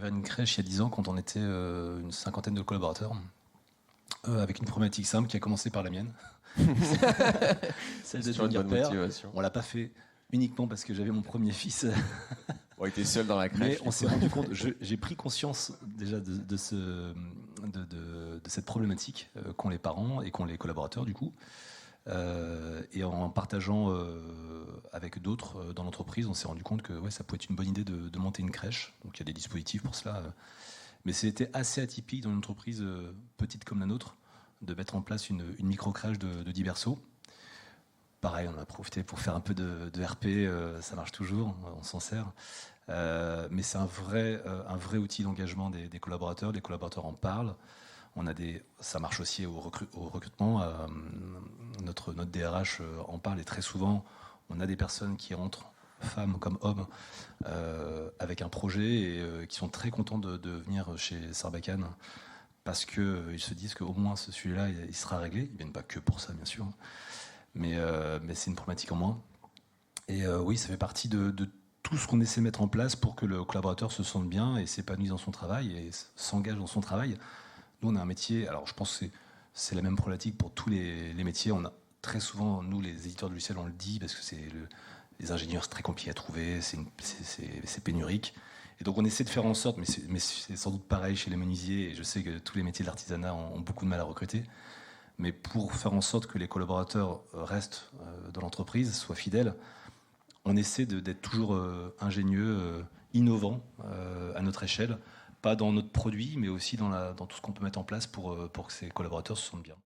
ouvert une crèche il y a 10 ans quand on était une cinquantaine de collaborateurs, avec une problématique simple qui a commencé par la mienne. Celle de Sur une devenir bonne père. motivation. On l'a pas fait uniquement parce que j'avais mon premier fils, Bon, il était seul dans la mais crèche. on s'est rendu compte, j'ai pris conscience déjà de cette problématique qu'ont les parents et qu'ont les collaborateurs du coup. Et en partageant avec d'autres dans l'entreprise, on s'est rendu compte que ouais, ça pouvait être une bonne idée de monter une crèche. Donc il y a des dispositifs pour cela. Mais c'était assez atypique dans une entreprise petite comme la nôtre de mettre en place une micro-crèche de 10 berceaux. Pareil, on a profité pour faire un peu de RP, ça marche toujours, on s'en sert. Mais c'est un vrai outil d'engagement des collaborateurs. Les collaborateurs en parlent. Ça marche aussi au recrutement. Notre DRH en parle et très souvent, on a des personnes qui rentrent, femmes comme hommes, avec un projet et qui sont très contents de venir chez Sarbacane parce qu'ils se disent qu'au moins ce sujet-là, il sera réglé. Ils viennent pas que pour ça, bien sûr. Mais c'est une problématique en moins. Et oui, ça fait partie de tout ce qu'on essaie de mettre en place pour que le collaborateur se sente bien et s'épanouisse dans son travail et s'engage dans son travail. Nous, on a un métier, alors je pense que c'est la même problématique pour tous les métiers. On a très souvent, nous, les éditeurs de logiciels, on le dit, parce que les ingénieurs, c'est très compliqué à trouver, c'est pénurique. Et donc on essaie de faire en sorte, mais c'est sans doute pareil chez les menuisiers, et je sais que tous les métiers de l'artisanat ont beaucoup de mal à recruter, mais pour faire en sorte que les collaborateurs restent dans l'entreprise, soient fidèles, on essaie d'être toujours ingénieux, innovant à notre échelle, pas dans notre produit, mais aussi dans tout ce qu'on peut mettre en place pour que ces collaborateurs se sentent bien.